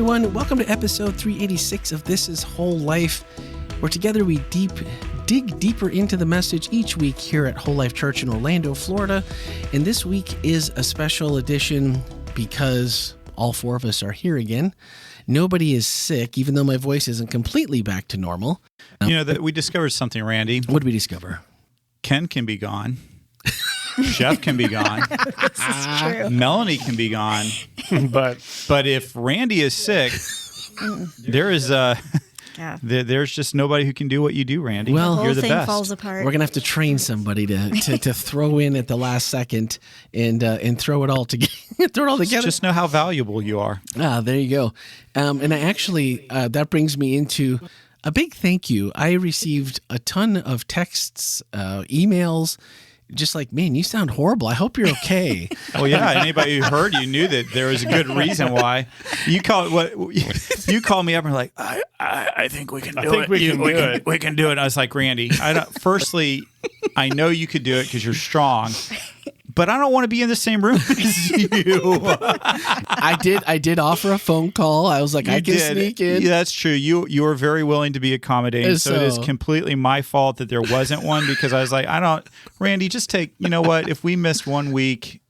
everyone. Welcome to episode 386 of This Is Whole Life, where together we dig deeper into the message each week here at Whole Life Church in Orlando, Florida. And this week is a special edition because all four of us are here again. Nobody is sick, even though my voice isn't completely back to normal. We discovered something, Randy. What did we discover? Ken can be gone. Jeff can be gone. This is true. Melanie can be gone. But if Randy is sick, there's just nobody who can do what you do, Randy. Well, you're the thing best. falls apart. We're gonna have to train somebody to throw in at the last second and throw it all together. Just know how valuable you are. There you go. And I actually that brings me into a big thank you. I received a ton of texts, emails. Just like, man, you sound horrible. I hope you're okay. Well, yeah. Anybody who heard you knew that there was a good reason why. You called me up and were like, I think we can do it. We can do it. And I was like, Randy, firstly, I know you could do it because you're strong. But I don't want to be in the same room as you. I did offer a phone call. I was like, I can sneak in. Yeah, that's true. You were very willing to be accommodating. So it is completely my fault that there wasn't one because I was like, Randy, just take, you know what? If we missed 1 week,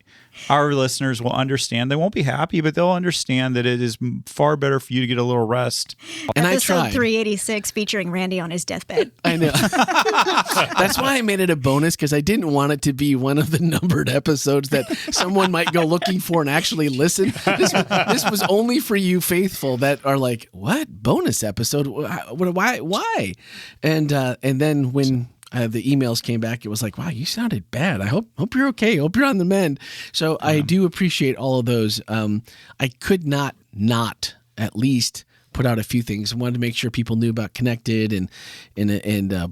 our listeners will understand. They won't be happy, but they'll understand that it is far better for you to get a little rest. And Episode I tried. 386 featuring Randy on his deathbed. I know. That's why I made it a bonus, because I didn't want it to be one of the numbered episodes that someone might go looking for and actually listen. This was only for you faithful that are like, what? Bonus episode? Why? And then when the emails came back, it was like, wow, you sounded bad. I hope you're okay. Hope you're on the mend. So I do appreciate all of those. I could not at least put out a few things. I wanted to make sure people knew about Connected and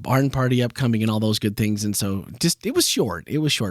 Barn Party upcoming and all those good things. And so it was short.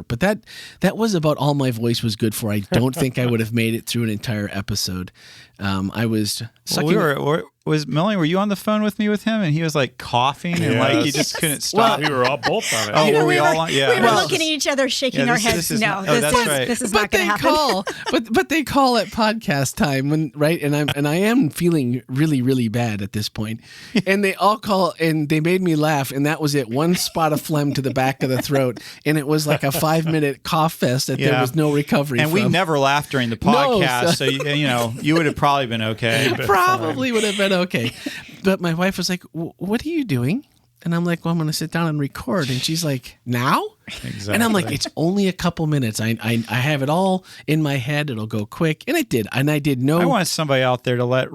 But that was about all my voice was good for. I don't think I would have made it through an entire episode. I was sucking. Was Melanie, were you on the phone with him? And he was like coughing and like he just couldn't stop. We were all both on it. Oh, were we all on? Yeah. We were looking at each other, shaking our heads. This is not going to happen. But they call at podcast time right? And I am feeling really, really bad at this point. And they all call and they made me laugh. And that was it. One spot of phlegm to the back of the throat. And it was like a 5-minute cough fest that there was no recovery and from. We never laughed during the podcast. So you would have probably been okay. Probably would have been okay. But my wife was like, what are you doing? And I'm like, well, I'm going to sit down and record. And she's like, now? Exactly. And I'm like, it's only a couple minutes. I have it all in my head. It'll go quick. And it did. And I did no. I want somebody out there to let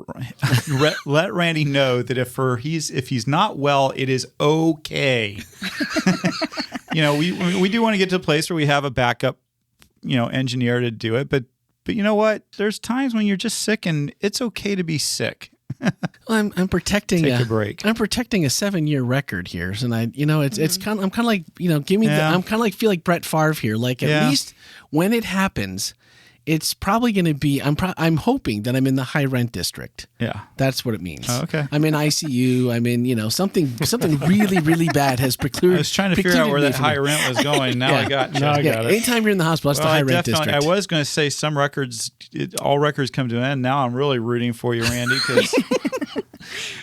Randy know that if he's not well, it is okay. We do want to get to a place where we have a backup, engineer to do it. But you know what? There's times when you're just sick and it's okay to be sick. Well, I'm protecting Take a break. I'm protecting a 7-year record here, and it's kind of I'm kind of like give me I'm kind of like feel like Brett Favre here. Like at least when it happens, it's probably going to be. I'm hoping that I'm in the high rent district. Yeah, that's what it means. Oh, okay, I'm in ICU. I'm in something really really bad has precluded. I was trying to figure out where that high rent was going. Now I got it. Anytime you're in the hospital, that's the high rent district. I was going to say all records come to an end. Now I'm really rooting for you, Randy, because.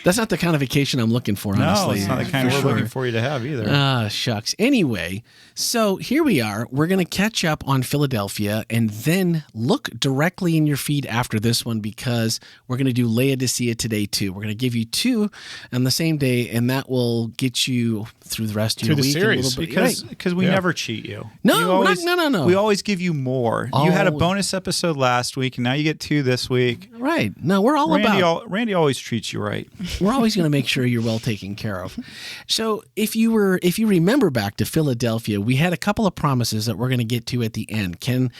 That's not the kind of vacation I'm looking for, honestly. No, it's not the kind we're looking for you to have either. Shucks. Anyway, so here we are. We're going to catch up on Philadelphia and then look directly in your feed after this one because we're going to do Laodicea today too. We're going to give you 2 on the same day, and that will get you through the rest of your week. Series. Because we never cheat you. No. We always give you more. You had a bonus episode last week, and now you get 2 this week. Right. No, we're all about... Randy always treats you right. We're always going to make sure you're well taken care of. So if you remember back to Philadelphia, we had a couple of promises that we're going to get to at the end. Ken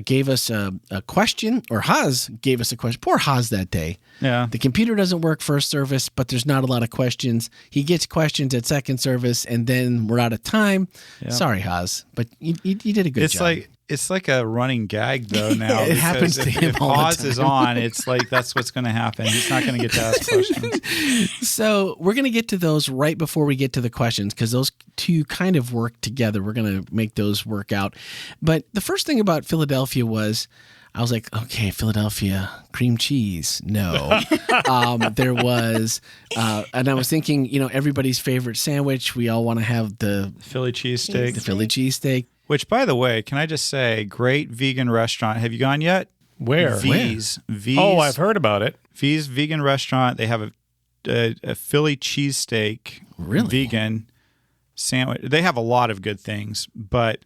gave us a question, or Haas gave us a question. Poor Haas that day. Yeah. The computer doesn't work first service, but there's not a lot of questions. He gets questions at second service, and then we're out of time. Yep. Sorry, Haas, but you did a good job. It's like a running gag, though, now. It happens to him all the time. If Haas is on, it's like that's what's going to happen. He's not going to get to ask questions. So we're going to get to those right before we get to the questions because those two kind of work together. We're going to make those work out. But the first thing about Philadelphia was I was like, okay, Philadelphia cream cheese. No. There was, and I was thinking, everybody's favorite sandwich. We all want to have the Philly cheesesteak. The Philly cheesesteak. Which, by the way, can I just say, great vegan restaurant. Have you gone yet? Where? V's. Oh, I've heard about it. V's vegan restaurant. They have a Philly cheesesteak. Really? Vegan sandwich. They have a lot of good things, but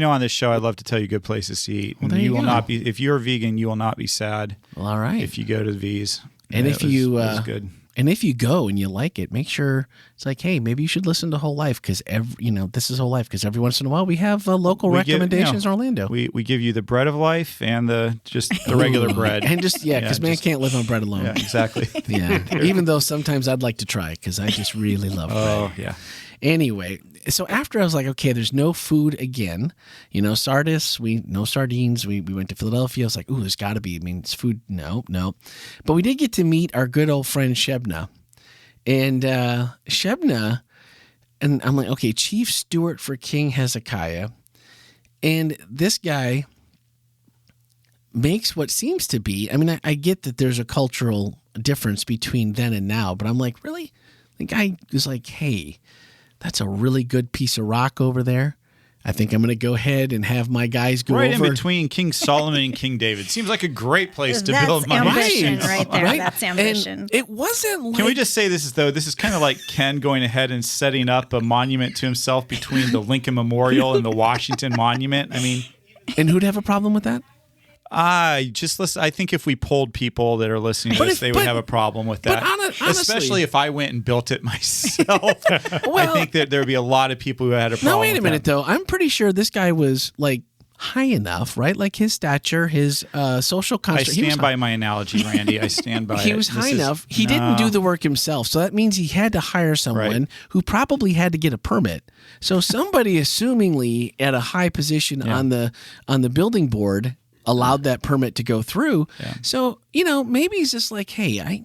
on this show, I love to tell you good places to eat. Well, you will not be, if you're vegan, you will not be sad. Well, all right. If you go to V's. And it was good. And if you go and you like it, make sure it's like, hey, maybe you should listen to Whole Life because this is Whole Life because every once in a while we have local recommendations in Orlando. We give you the bread of life and the regular bread. And because man can't live on bread alone. Yeah, exactly. Yeah, even though sometimes I'd like to try because I just really love bread. Oh, yeah. Anyway, so after I was like, okay, there's no food again. Sardis, no sardines. We went to Philadelphia. I was like, ooh, there's got to be. I mean, it's food. No. But we did get to meet our good old friend Shebna. And Shebna, and I'm like, okay, Chief Steward for King Hezekiah. And this guy makes what seems to be, I mean, I get that there's a cultural difference between then and now, but I'm like, really? The guy was like, hey, that's a really good piece of rock over there. I think I'm going to go ahead and have my guys go right over. In between King Solomon and King David. Seems like a great place to build my ambition right there. Right? That's ambition. And it wasn't like... Can we just say this is kind of like Ken going ahead and setting up a monument to himself between the Lincoln Memorial and the Washington Monument? I mean... And who'd have a problem with that? Just listen. I think if we polled people that are listening to this, they would have a problem with that. Honestly, especially if I went and built it myself. I think that there would be a lot of people who had a problem. No, wait a minute though. I'm pretty sure this guy was like high enough, right? Like his stature, his social construct. I stand by my analogy, Randy. I stand by it. He was high enough. He didn't do the work himself, so that means he had to hire someone who probably had to get a permit. So somebody, assumingly at a high position on the building board, allowed that permit to go through. Yeah. So, maybe he's just like, hey, I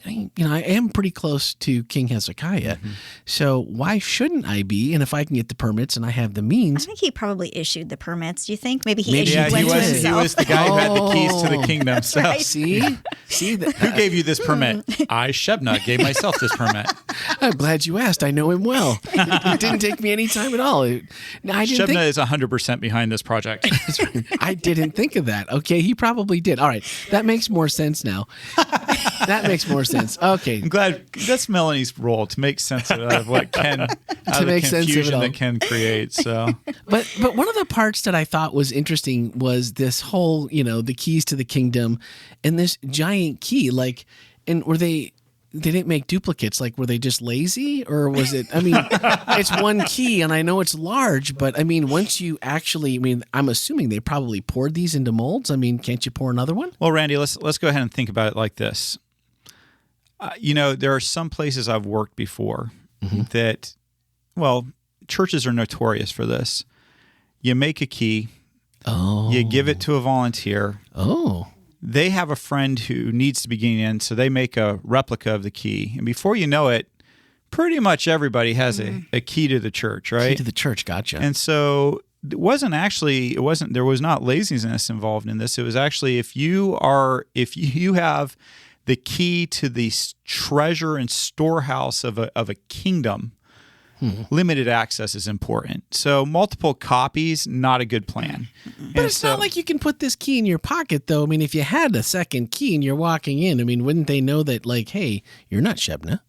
am pretty close to King Hezekiah. Mm-hmm. So why shouldn't I be? And if I can get the permits and I have the means. I think he probably issued the permits. Do you think? Maybe he issued one to himself. He was the guy who had the keys to the kingdom. So. Right. See, who gave you this permit? I, Shebna, gave myself this permit. I'm glad you asked. I know him well. It didn't take me any time at all. Shebna is 100% behind this project. I didn't think of that. Okay, he probably did. All right, that makes more sense now. That makes more sense. Okay, I'm glad that's Melanie's role to make sense of what Ken, out of the confusion that Ken creates. So, but one of the parts that I thought was interesting was this whole, the keys to the kingdom, and this giant key. Like, and were they didn't make duplicates? Like, were they just lazy, or was it? I mean, it's one key, and I know it's large, but I mean, once you actually, I'm assuming they probably poured these into molds. I mean, can't you pour another one? Well, Randy, let's go ahead and think about it like this. There are some places I've worked before that, churches are notorious for this. You make a key, you give it to a volunteer. Oh. They have a friend who needs to be getting in, so they make a replica of the key. And before you know it, pretty much everybody has a key to the church, right? Key to the church, gotcha. And so there was not laziness involved in this. It was actually if you have the key to the treasure and storehouse of a kingdom, limited access is important. So multiple copies, not a good plan. But it's not like you can put this key in your pocket, though. I mean, if you had a second key and you're walking in, wouldn't they know that, like, hey, you're not Shebna?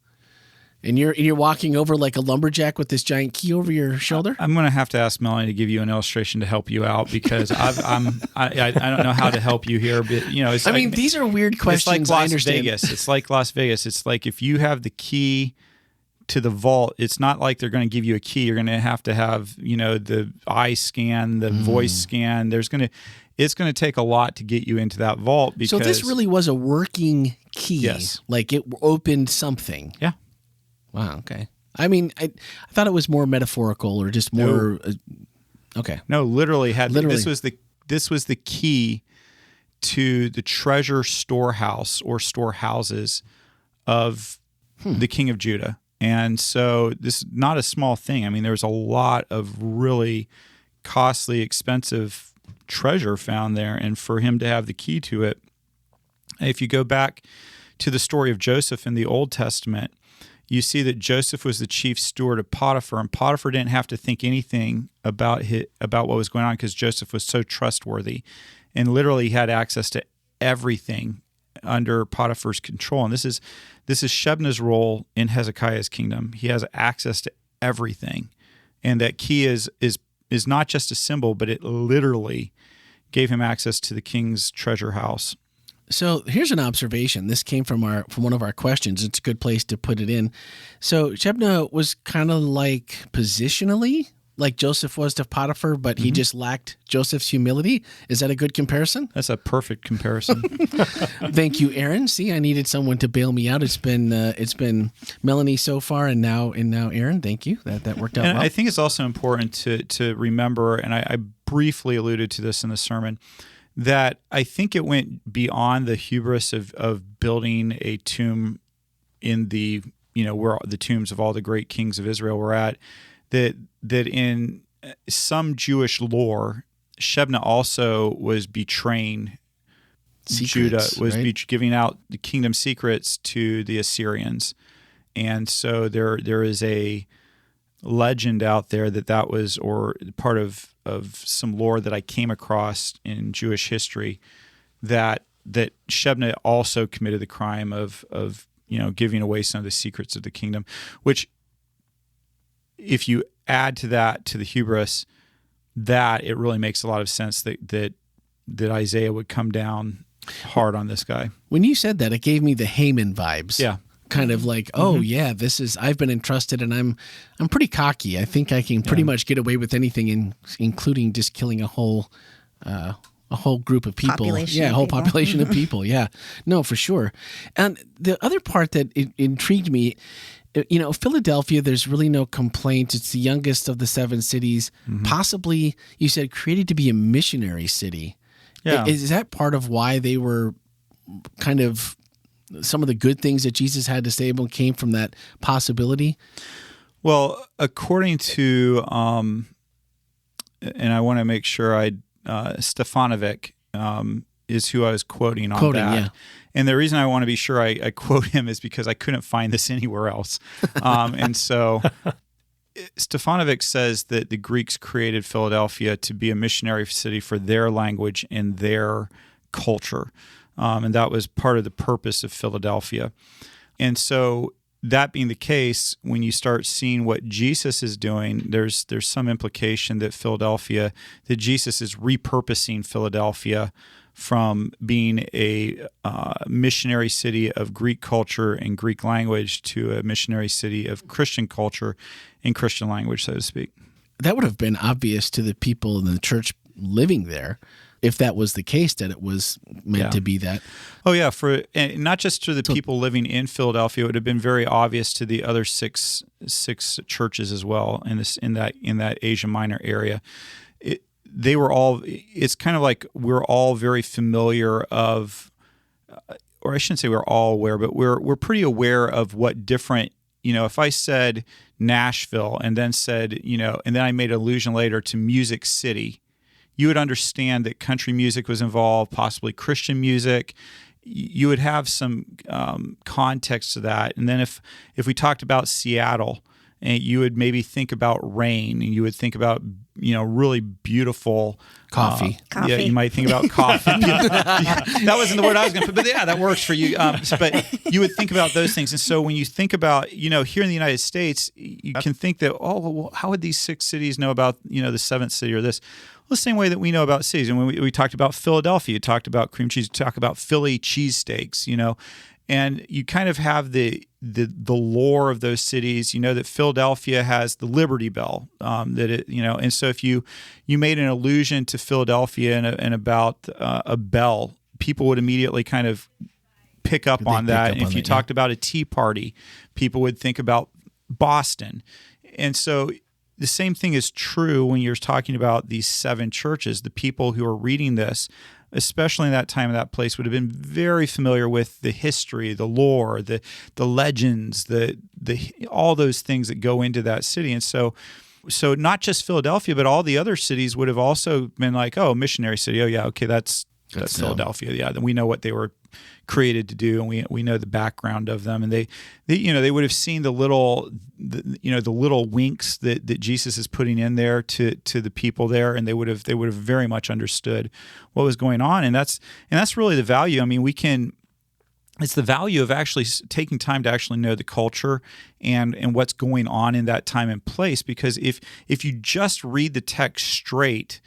And you're walking over like a lumberjack with this giant key over your shoulder? I'm going to have to ask Melanie to give you an illustration to help you out because I don't know how to help you here. But it's these are weird questions. It's like Las Vegas. It's like Las Vegas. It's like if you have the key to the vault, it's not like they're going to give you a key. You're going to have the eye scan, the voice scan. It's going to take a lot to get you into that vault. Because so this really was a working key. Yes. Like it opened something. Yeah. Wow. Okay. I thought it was more metaphorical or just more. Okay. No, literally. This was the key to the treasure storehouse or storehouses of the king of Judah. And so this is not a small thing. There's a lot of really costly, expensive treasure found there, and for him to have the key to it. If you go back to the story of Joseph in the Old Testament, you see that Joseph was the chief steward of Potiphar, and Potiphar didn't have to think anything about what was going on because Joseph was so trustworthy, and literally had access to everything under Potiphar's control. And this is Shebna's role in Hezekiah's kingdom. He has access to everything, and that key is not just a symbol, but it literally gave him access to the king's treasure house. So here's an observation. This came from one of our questions. It's a good place to put it in. So Shebna was kind of like positionally like Joseph was to Potiphar, but he just lacked Joseph's humility. Is that a good comparison? That's a perfect comparison. Thank you, Aaron. See, I needed someone to bail me out. It's been Melanie so far, and now Aaron. Thank you. That worked out well. I think it's also important to remember, and I briefly alluded to this in the sermon, that I think it went beyond the hubris of building a tomb in the, where the tombs of all the great kings of Israel were at. That in some Jewish lore, Shebna also was betraying secrets, Judah, was right? giving out the kingdom secrets to the Assyrians. And so there is a legend out there that was, or part of some lore that I came across in Jewish history, that Shebna also committed the crime of giving away some of the secrets of the kingdom, which, if you add to the hubris, that it really makes a lot of sense that Isaiah would come down hard on this guy. When you said that, it gave me the Haman vibes. Yeah. Kind of like, I've been entrusted, and I'm pretty cocky. I think I can pretty much get away with anything, including just killing a whole group of people. Population of people. Yeah, no, for sure. And the other part that intrigued me, Philadelphia, there's really no complaint. It's the youngest of the 7 cities, possibly, you said, created to be a missionary city. Yeah. Is that part of why they were kind of, some of the good things that Jesus had to say about came from that possibility? Well, according to, and I want to make sure Stefanovic is who I was quoting that. Yeah. And the reason I want to be sure I quote him is because I couldn't find this anywhere else. And so Stefanovic says that the Greeks created Philadelphia to be a missionary city for their language and their culture. And that was part of the purpose of Philadelphia. And so that being the case, when you start seeing what Jesus is doing, there's some implication that Jesus is repurposing Philadelphia from being a missionary city of Greek culture and Greek language to a missionary city of Christian culture and Christian language, so to speak. That would have been obvious to the people in the church living there, if that was the case, that it was meant to be that. Oh yeah, and not just to the people living in Philadelphia, it would have been very obvious to the other six churches as well in that Asia Minor area. They were all. It's kind of like we're all very familiar of, or I shouldn't say we're all aware, but we're pretty aware of what different. If I said Nashville and then said and then I made an allusion later to Music City, you would understand that country music was involved, possibly Christian music. You would have some context to that. And then if we talked about Seattle, and you would maybe think about rain, and you would think about really beautiful coffee. Yeah, you might think about coffee. That wasn't the word I was going to put, but yeah, that works for you. But you would think about those things. And so when you think about here in the United States, you can think that how would these 6 cities know about the 7th city or this? Well, the same way that we know about cities. And when we talked about Philadelphia, you talked about cream cheese, you talk about Philly cheesesteaks, and you kind of have the lore of those cities. That Philadelphia has the Liberty Bell, and so if you made an allusion to Philadelphia and about a bell, people would immediately kind of pick up on that. And if you talked about a tea party, people would think about Boston. And so the same thing is true when you're talking about these 7 churches. The people who are reading this, especially in that time and that place, would have been very familiar with the history, the lore, the legends, the all those things that go into that city. And so so not just Philadelphia, but all the other cities would have also been like, oh, missionary city. Oh yeah, okay, that's Philadelphia. Yeah, then we know what they were created to do, and we know the background of them, and they would have seen the little winks that Jesus is putting in there to the people there, and they would have very much understood what was going on, and that's really the value. I mean, it's the value of actually taking time to actually know the culture and what's going on in that time and place, because if you just read the text straight,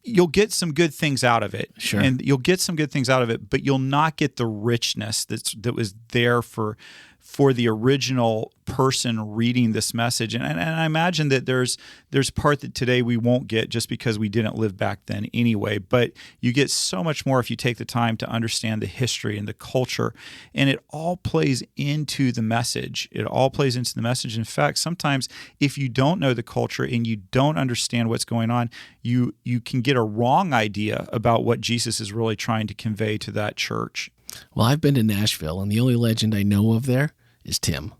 you'll get some good things out of it. Sure. And you'll get some good things out of it, but you'll not get the richness that was there for the original person reading this message. And I imagine that there's part that today we won't get just because we didn't live back then anyway, but you get so much more if you take the time to understand the history and the culture, and it all plays into the message. It all plays into the message. In fact, sometimes if you don't know the culture and you don't understand what's going on, you can get a wrong idea about what Jesus is really trying to convey to that church. Well, I've been to Nashville, and the only legend I know of there is Tim.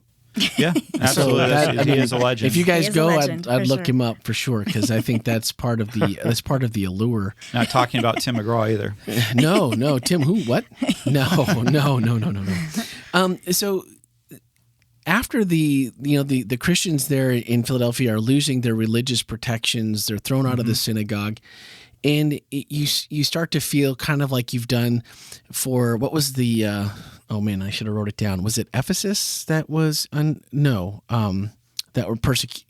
Yeah, absolutely. He is a legend. If you guys go, I'd look him up for sure, because I think that's part of the allure. Not talking about Tim McGraw either. No, Tim who? What? No. So after the Christians there in Philadelphia are losing their religious protections, they're thrown out of the synagogue. And you start to feel kind of like you've done for, what was the, oh man, I should have wrote it down. Was it Ephesus that was, that were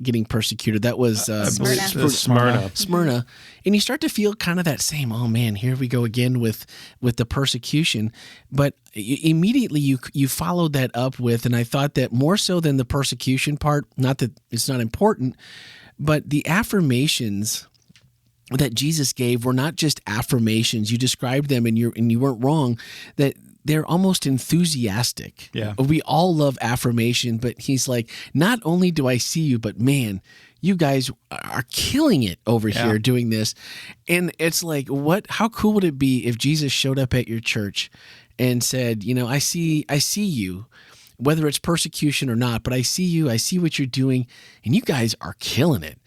getting persecuted? That was Smyrna. And you start to feel kind of that same, oh man, here we go again with the persecution. But immediately you followed that up with, and I thought that more so than the persecution part, not that it's not important, but the affirmations that Jesus gave were not just affirmations. You described them, and you weren't wrong, that they're almost enthusiastic. Yeah. We all love affirmation, but he's like, not only do I see you, but man, you guys are killing it over here doing this. And it's like, how cool would it be if Jesus showed up at your church and said, I see you, whether it's persecution or not, but I see you, I see what you're doing, and you guys are killing it.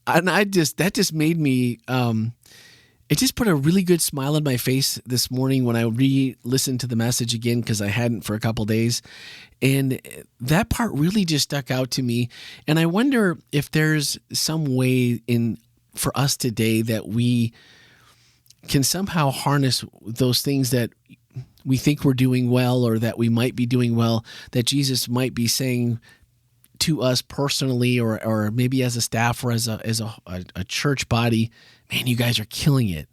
And that just made me, it just put a really good smile on my face this morning when I re-listened to the message again, because I hadn't for a couple days. And that part really just stuck out to me. And I wonder if there's some way for us today that we can somehow harness those things that we think we're doing well, or that we might be doing well, that Jesus might be saying to us personally, or maybe as a staff or as a church body. Man, you guys are killing it.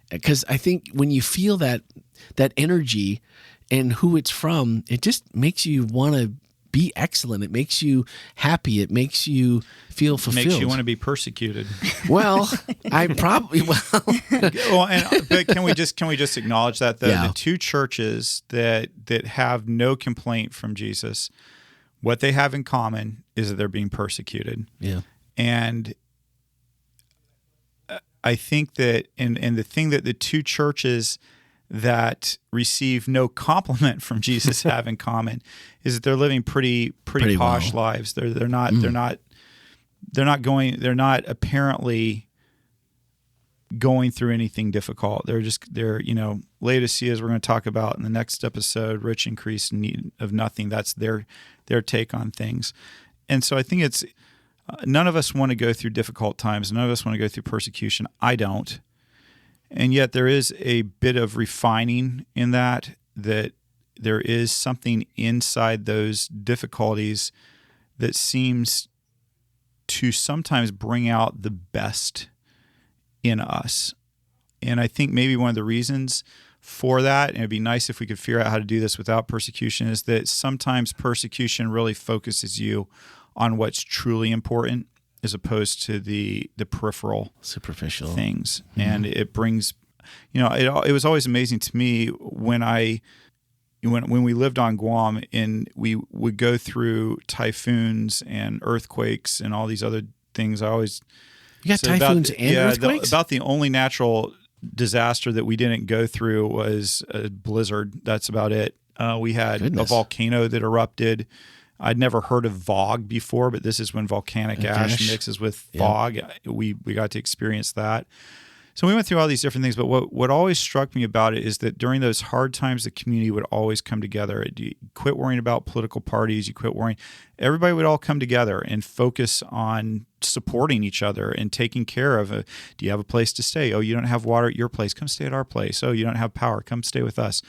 Because I think when you feel that energy and who it's from, it just makes you want to be excellent. It makes you happy. It makes you feel fulfilled. Makes you want to be persecuted. Well, I probably but can we just acknowledge that the two churches that have no complaint from Jesus, what they have in common is that they're being persecuted. Yeah. And I think that, and the thing that the two churches that receive no compliment from Jesus have in common is that they're living pretty posh lives. They're not apparently going through anything difficult. They're Laodicea, as we're going to talk about in the next episode, rich, increase, need of nothing. That's their take on things. And so I think it's, none of us want to go through difficult times. None of us want to go through persecution. I don't. And yet there is a bit of refining in that there is something inside those difficulties that seems to sometimes bring out the best in us. And I think maybe one of the reasons for that, and it'd be nice if we could figure out how to do this without persecution, is that sometimes persecution really focuses you on what's truly important as opposed to the peripheral, superficial things. Mm-hmm. And it brings, it was always amazing to me when we lived on Guam and we would go through typhoons and earthquakes and all these other things. You got typhoons and earthquakes? About the only natural disaster that we didn't go through was a blizzard. That's about it. We had a volcano that erupted. I'd never heard of fog before, but this is when volcanic ash mixes with fog. We got to experience that. So we went through all these different things, but what always struck me about it is that during those hard times, the community would always come together. You quit worrying about political parties. You quit worrying. Everybody would all come together and focus on supporting each other and taking care of it. Do you have a place to stay? Oh, you don't have water at your place. Come stay at our place. Oh, you don't have power. Come stay with us.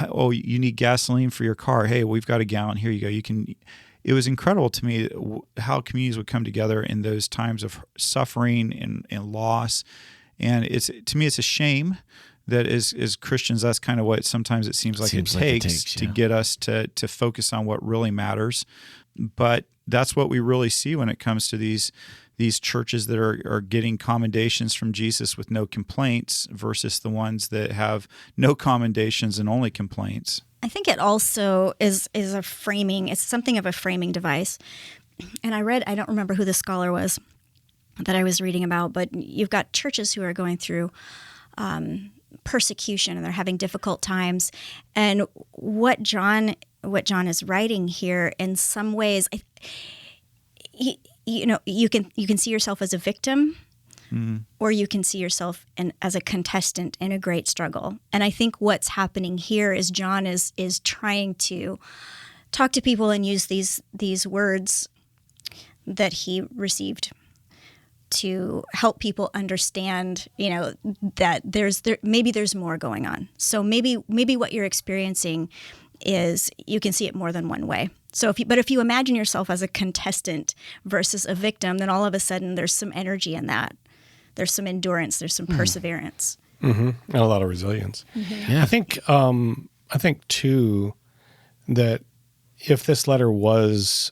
Oh, you need gasoline for your car. Hey, we've got a gallon. Here you go. You can. It was incredible to me how communities would come together in those times of suffering and loss. And to me, it's a shame that as Christians, that's kind of what sometimes it seems like it takes to get us to focus on what really matters. But that's what we really see when it comes to these churches that are getting commendations from Jesus with no complaints versus the ones that have no commendations and only complaints. I think it also is a framing. It's something of a framing device. And I don't remember who the scholar was that I was reading about, but you've got churches who are going through persecution and they're having difficult times. And what John is writing here, in some ways, you can see yourself as a victim, or you can see yourself as a contestant in a great struggle. And I think what's happening here is John is trying to talk to people and use these words that he received to help people understand, that maybe there's more going on. So maybe what you're experiencing is you can see it more than one way. So if you imagine yourself as a contestant versus a victim, then all of a sudden there's some energy in that. There's some endurance. There's some perseverance. Mm-hmm. And a lot of resilience. Mm-hmm. Yeah. I think too that if this letter was,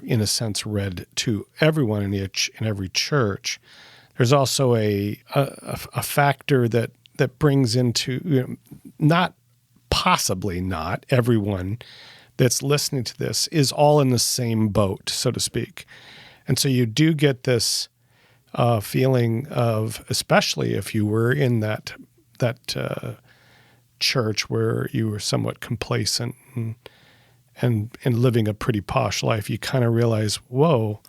in a sense, read to everyone in every church, there's also a factor that brings into, not everyone that's listening to this is all in the same boat, so to speak. And so you do get this feeling of, especially if you were in that church where you were somewhat complacent and living a pretty posh life, you kind of realize, whoa,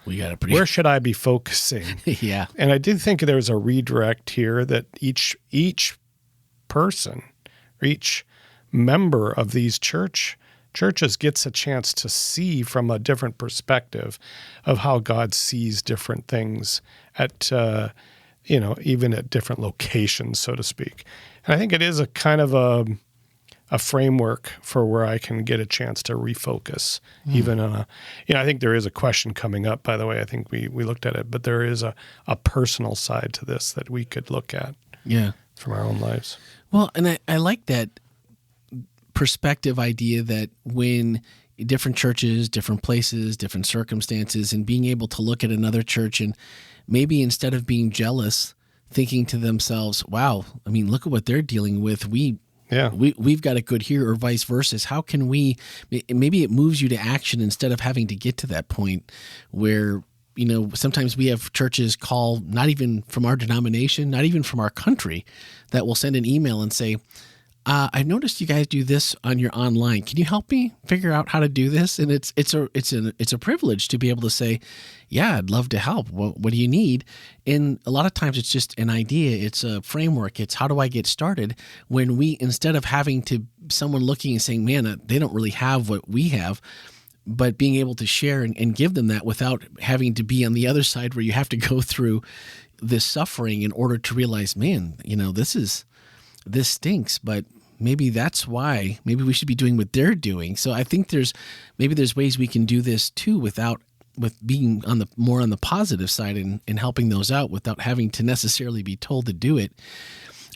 where should I be focusing? Yeah. And I did think there's a redirect here that each person, or each member of these churches gets a chance to see from a different perspective of how God sees different things at, even at different locations, so to speak. And I think it is a kind of a framework for where I can get a chance to refocus, even on I think there is a question coming up, by the way. I think we looked at it, but there is a personal side to this that we could look at from our own lives. Well, and I like that perspective idea that when different churches, different places, different circumstances, and being able to look at another church and maybe instead of being jealous, thinking to themselves, wow, I mean, look at what they're dealing with. We've got it good here, or vice versa. How can maybe it moves you to action instead of having to get to that point where, sometimes we have churches call, not even from our denomination, not even from our country, that will send an email and say, I noticed you guys do this on your online. Can you help me figure out how to do this? And it's a privilege to be able to say, yeah, I'd love to help. What do you need? And a lot of times it's just an idea. It's a framework. It's how do I get started? When we, instead of having to someone looking and saying, man, they don't really have what we have, but being able to share and give them that without having to be on the other side where you have to go through this suffering in order to realize, man, this stinks, but maybe that's why. Maybe we should be doing what they're doing. So I think there's ways we can do this too with being more on the positive side and helping those out without having to necessarily be told to do it.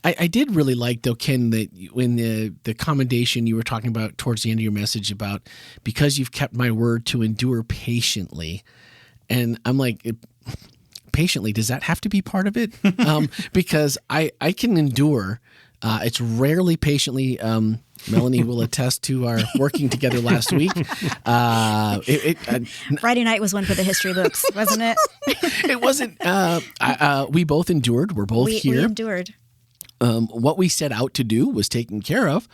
I did really like, though, Ken, that when the commendation you were talking about towards the end of your message about, because you've kept my word to endure patiently. And I'm like, patiently, does that have to be part of it? Because I can endure. It's rarely patiently. Melanie will attest to our working together last week. Friday night was one for the history books, wasn't it? It wasn't. We both endured. We're both here. We endured. what we set out to do was taken care of,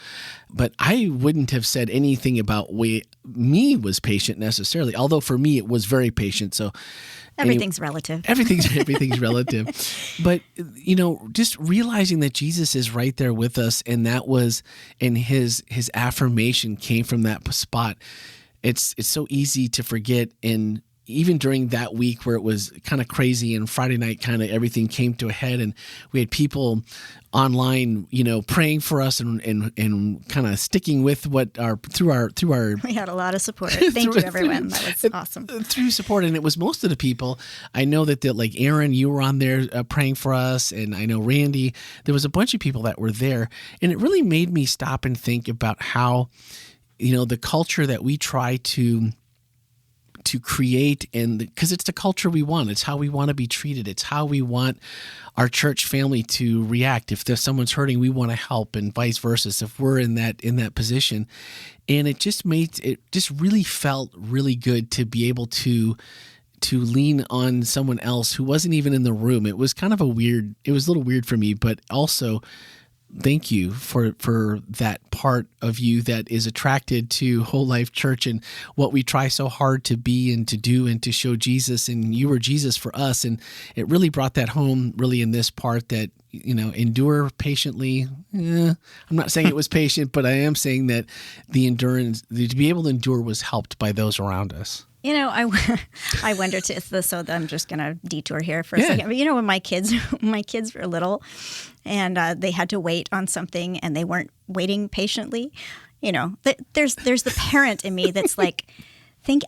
but I wouldn't have said anything about me was patient necessarily, although for me it was very patient. So everything's relative. Everything's relative. But, just realizing that Jesus is right there with us, and his affirmation came from that spot. It's so easy to forget. And even during that week where it was kind of crazy and Friday night, kind of everything came to a head, and we had people online, praying for us and kind of sticking with through our. We had a lot of support. Thank you, everyone. That was awesome. Through support, and it was most of the people. I know that like Aaron, you were on there praying for us, and I know Randy. There was a bunch of people that were there, and it really made me stop and think about how, the culture that we try to create, and because it's the culture we want, it's how we want to be treated, it's how we want our church family to react. If there's someone's hurting, we want to help, and vice versa. So if we're in that position, and it just really felt really good to be able to lean on someone else who wasn't even in the room. It was kind of it was a little weird for me, but also thank you for that part of you that is attracted to Whole Life Church and what we try so hard to be and to do and to show Jesus. And you were Jesus for us. And it really brought that home really in this part that, endure patiently. I'm not saying it was patient, but I am saying that the endurance, to be able to endure, was helped by those around us. I wonder too. So I'm just going to detour here for a second. But when my kids were little, and they had to wait on something, and they weren't waiting patiently, there's the parent in me that's like,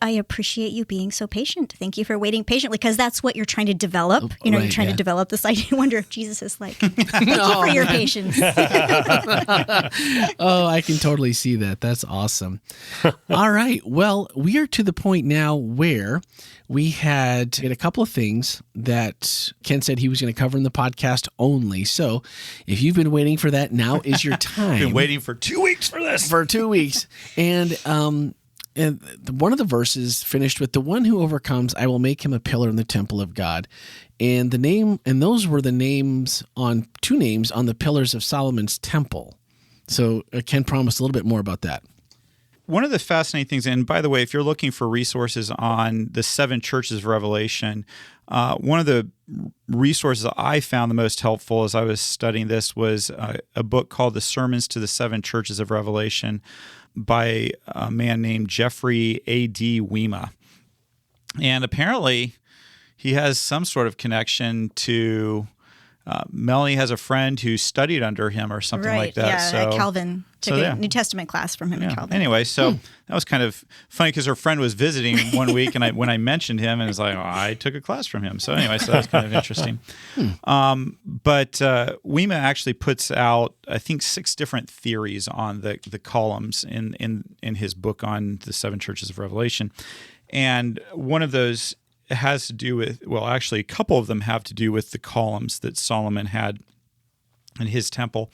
I appreciate you being so patient. Thank you for waiting patiently, because that's what you're trying to develop. You're trying to develop this idea. I wonder if Jesus is like, thank you for your patience. Oh, I can totally see that. That's awesome. All right. Well, we are to the point now where we had a couple of things that Ken said he was going to cover in the podcast only. So if you've been waiting for that, now is your time. Been waiting for 2 weeks for this. For 2 weeks. And one of the verses finished with, "The one who overcomes, I will make him a pillar in the temple of God." And those were the two names on the pillars of Solomon's temple. So Ken promised a little bit more about that. One of the fascinating things, and by the way, if you're looking for resources on the 7 churches of Revelation, one of the resources I found the most helpful as I was studying this was a book called The Sermons to the 7 Churches of Revelation by a man named Jeffrey A.D. Wema. And apparently he has some sort of connection to Melanie has a friend who studied under him or something like that. Yeah, Calvin took a New Testament class from him and Calvin. Anyway, so that was kind of funny because her friend was visiting one week, and when I mentioned him, and it's like, I took a class from him. So anyway, so that was kind of interesting. But Wema actually puts out, I think, 6 different theories on the columns in his book on the 7 churches of Revelation. And one of those has to do with, well, actually, a couple of them have to do with the columns that Solomon had in his temple.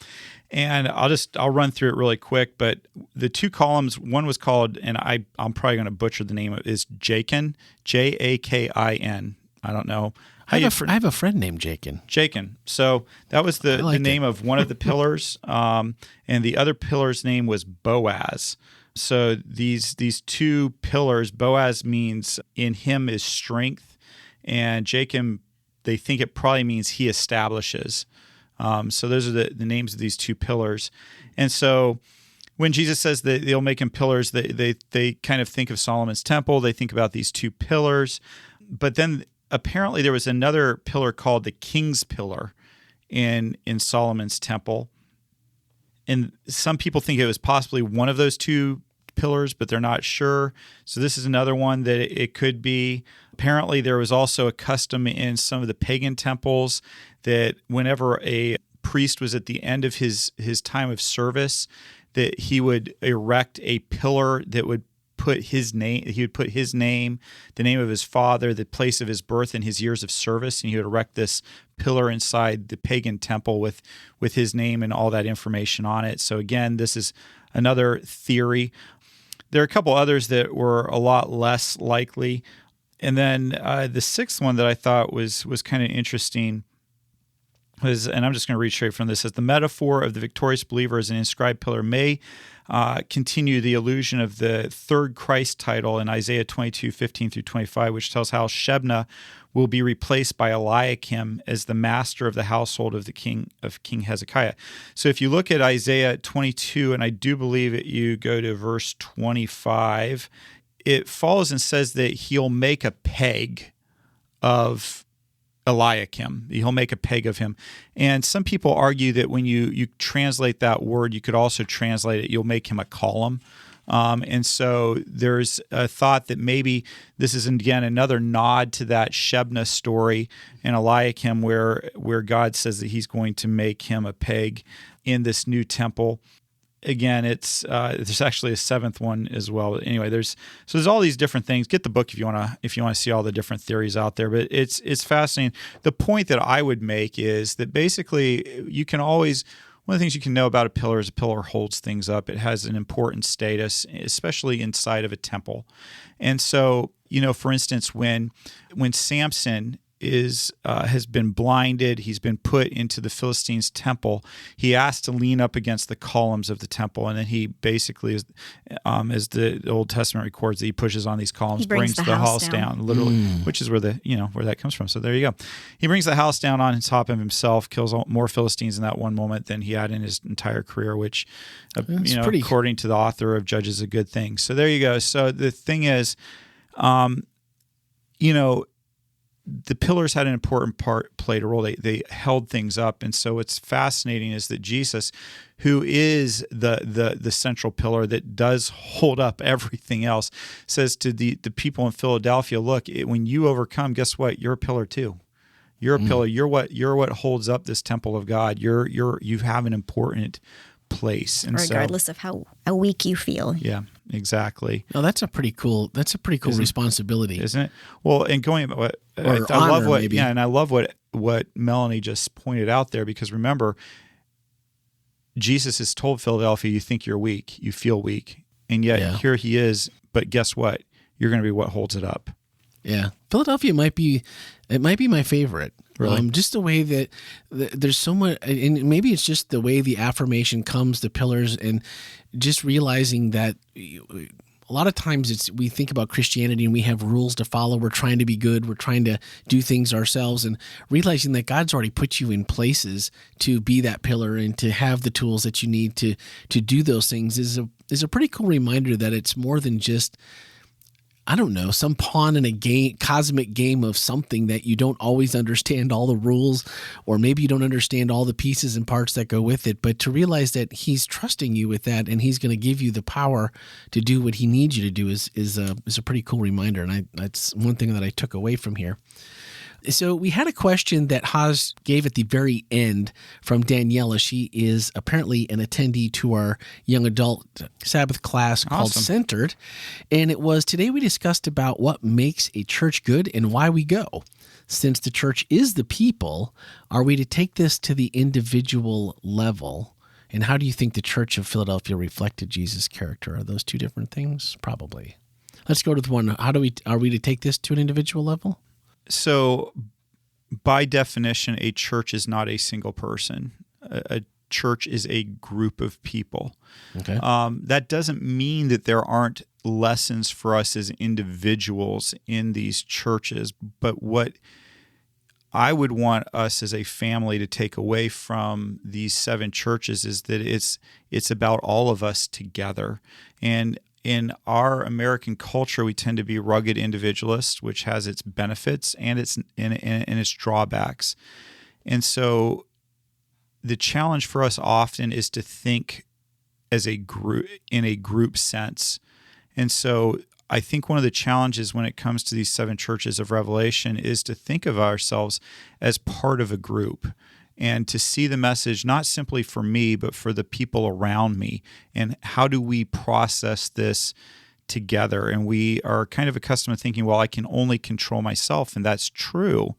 And I'll run through it really quick, but the 2 columns, one was called, and I'm probably going to butcher the name of it, is Jakin, Jakin. I don't know. I have a friend named Jakin. Jakin. So that was the name of one of the pillars, and the other pillar's name was Boaz. So these 2 pillars, Boaz means in him is strength, and Jacob, they think it probably means he establishes. So those are the names of these 2 pillars. And so when Jesus says that they'll make him pillars, they kind of think of Solomon's temple. They think about these 2 pillars. But then apparently there was another pillar called the King's Pillar in Solomon's temple. And some people think it was possibly one of those 2 pillars, but they're not sure. So this is another one that it could be. Apparently, there was also a custom in some of the pagan temples that whenever a priest was at the end of his time of service, that he would erect a pillar that would put his name. He would put his name, the name of his father, the place of his birth, and his years of service, and he would erect this pillar inside the pagan temple with his name and all that information on it. So again, this is another theory. There are a couple others that were a lot less likely. And then the 6th one that I thought was kind of interesting and I'm just going to read straight from this, says the metaphor of the victorious believer as an inscribed pillar may continue the illusion of the third Christ title in Isaiah 22:15 through 25, which tells how Shebna will be replaced by Eliakim as the master of the household of King Hezekiah. So if you look at Isaiah 22, and I do believe that you go to verse 25, it follows and says that he'll make a peg of Eliakim. He'll make a peg of him. And some people argue that when you translate that word, you could also translate it, you'll make him a column. And so there's a thought that maybe this is, again, another nod to that Shebna story in Eliakim where God says that he's going to make him a peg in this new temple. Again, there's actually a seventh one as well. But anyway, there's all these different things. Get the book if you want to see all the different theories out there. But it's fascinating. The point that I would make is that basically you can always, one of the things you can know about a pillar is a pillar holds things up. It has an important status, especially inside of a temple. And so, for instance, when Samson has been blinded, he's been put into the Philistines' temple, he asked to lean up against the columns of the temple, and then he basically, as the Old Testament records, that he pushes on these columns, brings the house down, literally, which is where where that comes from. So there you go. He brings the house down on top of himself, kills more Philistines in that one moment than he had in his entire career, which, according to the author of Judges, is a good thing. So there you go. So the thing is, the pillars had an important played a role. They held things up. And so what's fascinating is that Jesus, who is the central pillar that does hold up everything else, says to the people in Philadelphia, look, when you overcome, guess what? You're a pillar too. You're a pillar. You're what holds up this temple of God. You have an important place. And regardless of how weak you feel. Yeah, exactly. No, that's a pretty cool responsibility, isn't it? Well, and going about I love what Melanie just pointed out there, because remember, Jesus has told Philadelphia, you think you're weak, you feel weak, and yet here he is, but guess what? You're going to be what holds it up. Yeah. Philadelphia might be my favorite. Really? Just the way that there's so much, and maybe it's just the way the affirmation comes, the pillars, and just realizing that a lot of times we think about Christianity and we have rules to follow. We're trying to be good. We're trying to do things ourselves, and realizing that God's already put you in places to be that pillar and to have the tools that you need to do those things is a pretty cool reminder that it's more than just, I don't know, some pawn in a cosmic game of something that you don't always understand all the rules, or maybe you don't understand all the pieces and parts that go with it, but to realize that he's trusting you with that and he's going to give you the power to do what he needs you to do is a pretty cool reminder. And that's one thing that I took away from here. So we had a question that Haas gave at the very end from Daniela. She is apparently an attendee to our young adult Sabbath class called Centered. And it was, today we discussed about what makes a church good and why we go. Since the church is the people, are we to take this to the individual level? And how do you think the Church of Philadelphia reflected Jesus' character? Are those two different things? Probably. Let's go to the one. Are we to take this to an individual level? So, by definition, a church is not a single person. A church is a group of people. Okay. That doesn't mean that there aren't lessons for us as individuals in these churches, but what I would want us as a family to take away from these 7 churches is that it's about all of us together. And in our American culture, we tend to be rugged individualists, which has its benefits and its drawbacks. And so the challenge for us often is to think as a group, in a group sense. And so I think one of the challenges when it comes to these 7 churches of Revelation is to think of ourselves as part of a group, and to see the message not simply for me, but for the people around me. And how do we process this together? And we are kind of accustomed to thinking, well, I can only control myself, and that's true.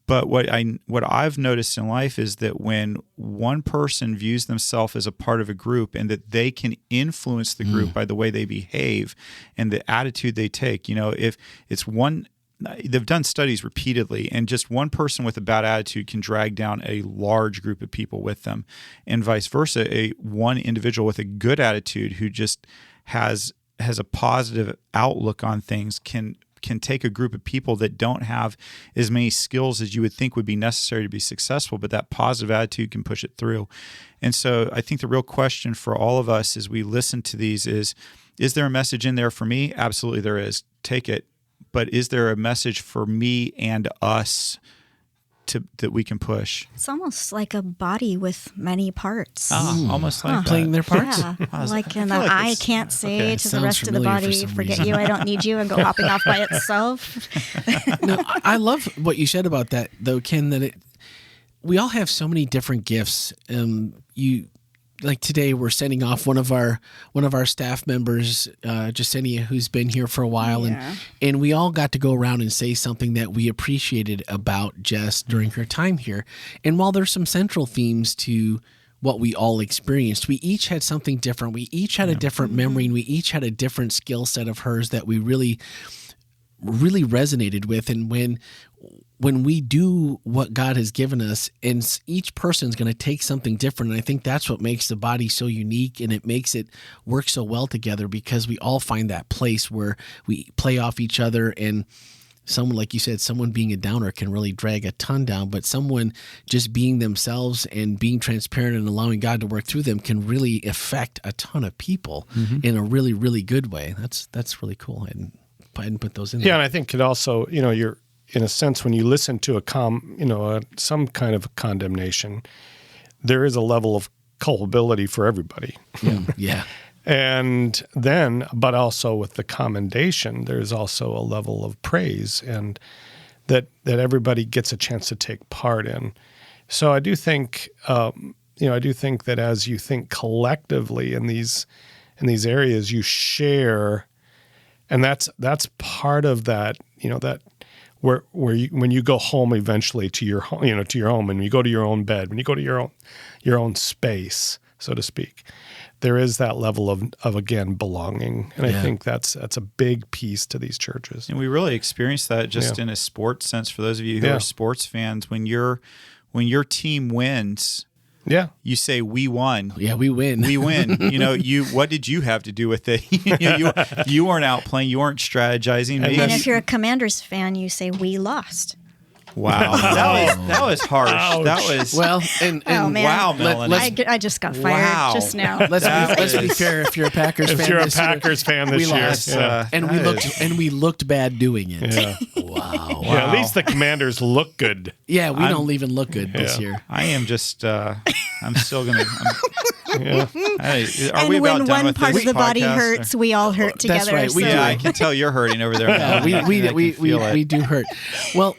But what I've noticed in life is that when one person views themselves as a part of a group, and that they can influence the group by the way they behave and the attitude they take, if it's one they've done studies repeatedly, and just one person with a bad attitude can drag down a large group of people with them, and vice versa. One individual with a good attitude who just has a positive outlook on things can take a group of people that don't have as many skills as you would think would be necessary to be successful, but that positive attitude can push it through. And so I think the real question for all of us as we listen to these is there a message in there for me? Absolutely there is. Take it. But is there a message for me and us that we can push? It's almost like a body with many parts. Almost like playing their parts. Yeah, like in the I can't say to the rest of the familiar for body, some forget reason. you, I don't need you, and go hopping off by itself. No, I love what you said about that, though, Ken. That we all have so many different gifts. Like today, we're sending off one of our staff members, Jasenia, who's been here for a while, and we all got to go around and say something that we appreciated about Jess during her time here. And while there's some central themes to what we all experienced, we each had something different. We each had a different memory, and we each had a different skill set of hers that we really resonated with. And when we do what God has given us, and each person's going to take something different, and I think that's what makes the body so unique, and it makes it work so well together, because we all find that place where we play off each other. And someone, like you said, someone being a downer can really drag a ton down, but someone just being themselves and being transparent and allowing God to work through them can really affect a ton of people in a really, really good way. That's really cool. I hadn't put those in there. Yeah, and I think it also, you're, in a sense, when you listen to some kind of condemnation, there is a level of culpability for everybody. Yeah. And then, but also with the commendation, there's also a level of praise, and that everybody gets a chance to take part in. So I do think, that as you think collectively in these areas, you share. And that's part of that, that where you, when you go home eventually to your home, to your home, and you go to your own bed, when you go to your own space, so to speak, there is that level of again belonging, and I think that's a big piece to these churches. And we really experience that just in a sports sense. For those of you who are sports fans, when your team wins. Yeah, you say we won. Yeah, we win. We win. What did you have to do with it? You weren't out playing. You weren't strategizing. And if you're a Commanders fan, you say we lost. Wow, that was harsh. Ouch. That was Oh, man. wow, Melanie. I just got fired just now. Let's be fair. If you're a Packers fan, if you're a Packers fan this we year, lost, and we looked bad doing it. Yeah. Wow. Yeah, at least the Commanders look good. Yeah, we don't even look good this year. I am just. I'm still gonna. Yeah. Hey, are And we about when done one with part this of the body podcast, hurts, we all hurt together. That's right. We so. do. Yeah, I can tell you're hurting over there. Yeah, Melanie. we do hurt. Well,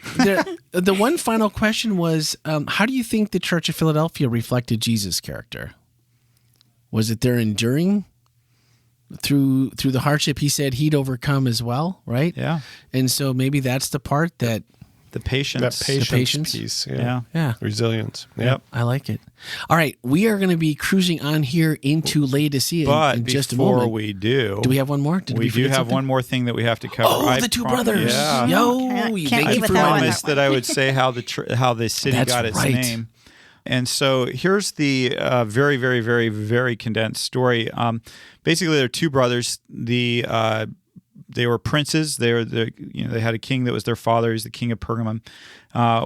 the one final question was, how do you think the Church of Philadelphia reflected Jesus' character? Was it their enduring through the hardship? He said he'd overcome as well, right? Yeah. And so maybe that's the part that The patience. That patience patience. piece. Yeah. Resilience. Yep. I like it. All right, we are going to be cruising on here into Laodicea But in just a before moment. we do, Do we have one more? Did we do forget have something? one more thing that we have to cover. Oh, the two brothers. Yeah. Yo, Can't thank leave you with for that one. reminding me. Promised that I would say how the city That's got its right. name. And so here's the very, very, very, very condensed story. Basically, there are two brothers. They were princes. They had a king that was their father. He's the king of Pergamum.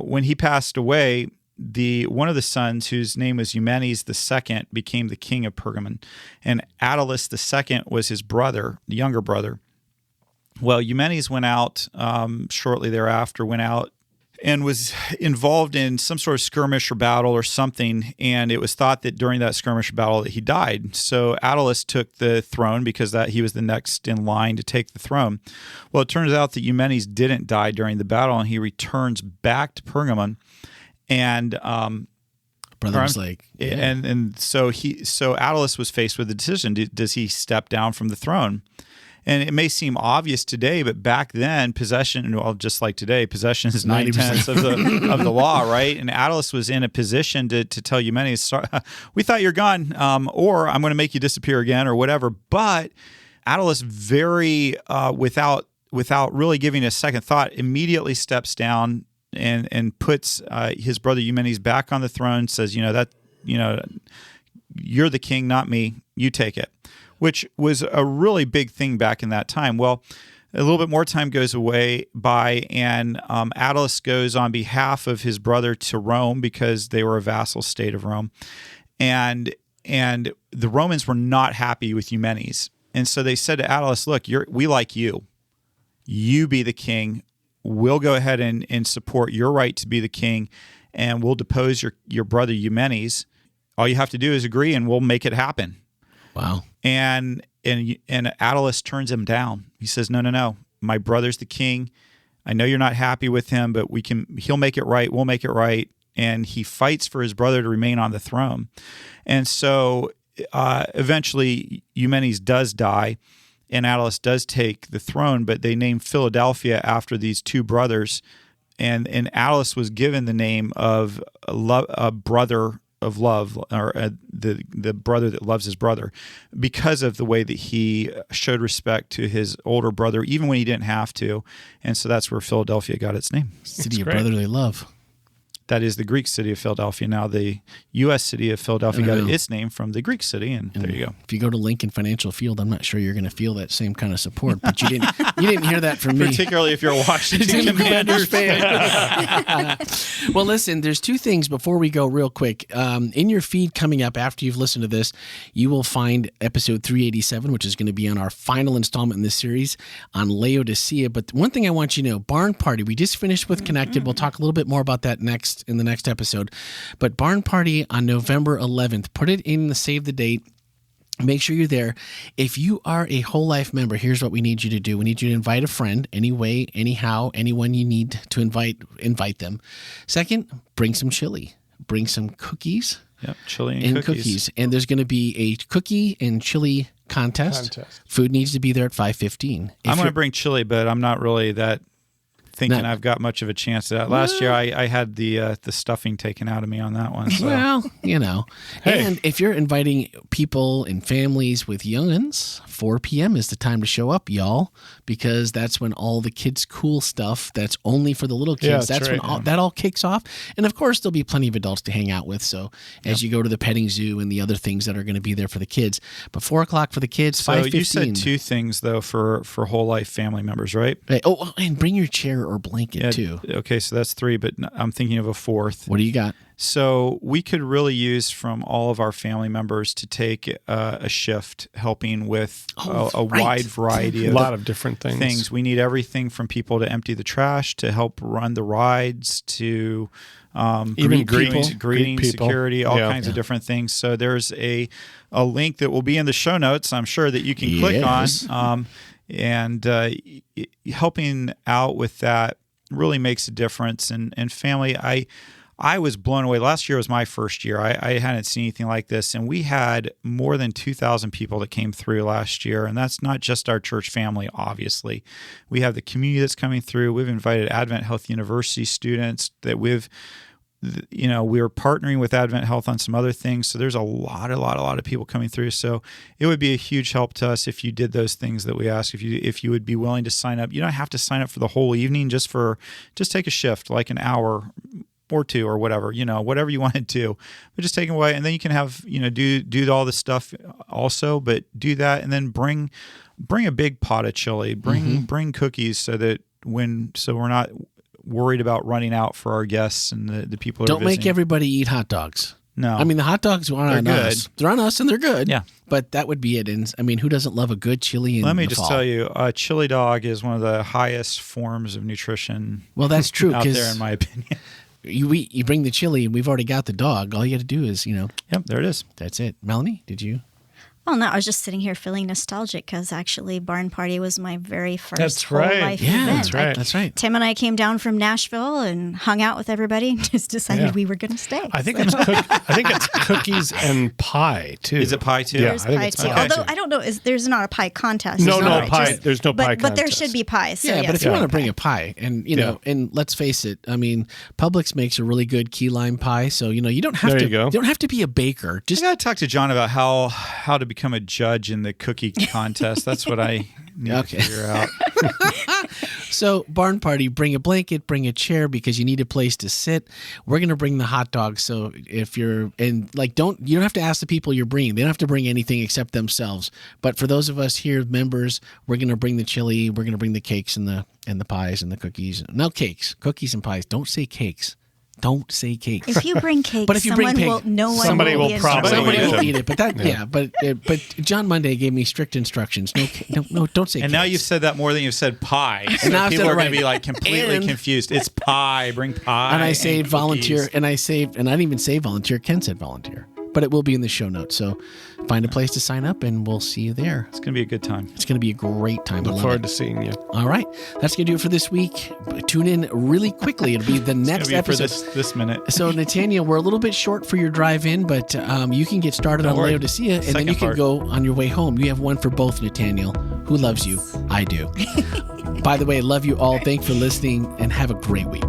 When he passed away, one of the sons, whose name was Eumenes II, became the king of Pergamum, and Attalus II was his brother, the younger brother. Well, Eumenes went out shortly thereafter. And was involved in some sort of skirmish or battle or something, and it was thought that during that skirmish or battle that he died. So Attalus took the throne because he was the next in line to take the throne. Well, it turns out that Eumenes didn't die during the battle, and he returns back to Pergamon, and Brother was like, yeah. and so Attalus was faced with a decision: does he step down from the throne? And it may seem obvious today, but back then, possession, well, just like today, possession is 9/10 of the law, right? And Attalus was in a position to tell Eumenes, "Sorry, we thought you're gone, or I'm going to make you disappear again, or whatever." But Attalus, very without without really giving a second thought, immediately steps down and puts his brother Eumenes back on the throne. Says, you're the king, not me. You take it, which was a really big thing back in that time. Well, a little bit more time goes by, and Attalus goes on behalf of his brother to Rome because they were a vassal state of Rome, and the Romans were not happy with Eumenes, and so they said to Attalus, "Look, we like you. You be the king. We'll go ahead and support your right to be the king, and we'll depose your brother Eumenes. All you have to do is agree, and we'll make it happen." Wow. And Attalus turns him down. He says, No. My brother's the king. I know you're not happy with him, but he'll make it right. We'll make it right. And he fights for his brother to remain on the throne. And so eventually Eumenes does die, and Attalus does take the throne, but they named Philadelphia after these two brothers. And Attalus was given the name of a brother of love, or the brother that loves his brother, because of the way that he showed respect to his older brother, even when he didn't have to. And so that's where Philadelphia got its name. City of brotherly love. That is the Greek city of Philadelphia. Now the U.S. city of Philadelphia got its name from the Greek city, and there you go. If you go to Lincoln Financial Field, I'm not sure you're going to feel that same kind of support, but you didn't hear that from me. Particularly if you're a Washington Commanders fan. Well, listen, there's two things before we go real quick. In your feed coming up after you've listened to this, you will find episode 387, which is going to be on our final installment in this series on Laodicea. But one thing I want you to know, Barn Party, we just finished with Connected. We'll talk a little bit more about that in the next episode. But Barn Party on November 11th, put it in the save the date. Make sure you're there. If you are a Whole Life member, here's what we need you to do. We need you to invite a friend, any way, anyhow, anyone you need to invite them. Second, bring some chili. Bring some cookies. Yep, chili and cookies. And there's going to be a cookie and chili contest. Food needs to be there at 5:15. I'm going to bring chili, but I'm not really that thinking I've got much of a chance at that. Last year, I had the stuffing taken out of me on that one. So. Well, Hey. And if you're inviting people and families with young'uns, 4 p.m. is the time to show up, y'all, because that's when all the kids' cool stuff that's only for the little kids, that's right, when that all kicks off. And of course, there'll be plenty of adults to hang out with. So as you go to the petting zoo and the other things that are going to be there for the kids, but 4 o'clock for the kids, 5:15. So you said two things, though, for Whole Life family members, right? Oh, and bring your chair or blanket too. Okay, so that's 3, but I'm thinking of a 4th. What do you got? So we could really use from all of our family members to take a shift helping with a wide variety of a lot of different things. We need everything from people to empty the trash, to help run the rides, to even greeting security, all kinds of different things. So there's a link that will be in the show notes, I'm sure, that you can click on. And helping out with that really makes a difference. And family, I was blown away. Last year was my first year. I hadn't seen anything like this. And we had more than 2,000 people that came through last year. And that's not just our church family, obviously. We have the community that's coming through. We've invited Advent Health University students that we're partnering with Advent Health on some other things. So there's a lot of people coming through. So it would be a huge help to us if you did those things that we ask. If you would be willing to sign up. You don't have to sign up for the whole evening, just take a shift, like an hour or 2 or whatever, whatever you want to do, but just take it away. And then you can have, do all this stuff also, but do that. And then bring a big pot of chili, bring cookies so we're not worried about running out for our guests and the people who are visiting. Don't make everybody eat hot dogs. No. I mean, the hot dogs are on us. They're on us and they're good. Yeah. But that would be it. And I mean, who doesn't love a good chili in the fall? Let me just tell you, a chili dog is one of the highest forms of nutrition. Well, that's true. out there, in my opinion. You bring the chili and we've already got the dog. All you got to do is, Yep, there it is. That's it. Melanie, did you? Well, no, I was just sitting here feeling nostalgic because actually Barn Party was my very first Whole Life event. That's right. Tim and I came down from Nashville and hung out with everybody and just decided we were going to stay. I think it's cookies and pie too. Is it pie too? Yeah, there's pie too. Although I don't know, there's not a pie contest. No pie. There's no pie contest. But there should be pie. So but if you want to bring a pie, and and let's face it, I mean, Publix makes a really good key lime pie, so you don't have You don't have to be a baker. Just got to talk to John about how to become a judge in the cookie contest. That's what I need to figure out. So, barn party, bring a blanket, bring a chair because you need a place to sit. We're going to bring the hot dogs. So, if you're, and like, you don't have to ask the people you're bringing. They don't have to bring anything except themselves. But for those of us here, members, we're going to bring the chili. We're going to bring the cakes and the pies and the cookies. No cakes, cookies and pies. Don't say cakes. Don't say cakes. If you bring cakes, but if you bring somebody will probably eat it. But but John Monday gave me strict instructions. No, don't say. And cakes. now you've said that more than you've said pie. So and now people are going to right. be like completely confused. It's pie. Bring pie. And I saved volunteer. Cookies. And I didn't even say volunteer. Ken said volunteer. But it will be in the show notes. So find a place to sign up, and we'll see you there. It's going to be a good time. It's going to be a great time. Look forward to seeing you. All right. That's going to do it for this week. Tune in really quickly. It'll be the next episode. For this minute. So, Nathaniel, we're a little bit short for your drive-in, but you can get started on Laodicea, and then you can go on your way home. You have one for both, Nathaniel. Who loves you? I do. By the way, love you all. Thanks for listening, and have a great week.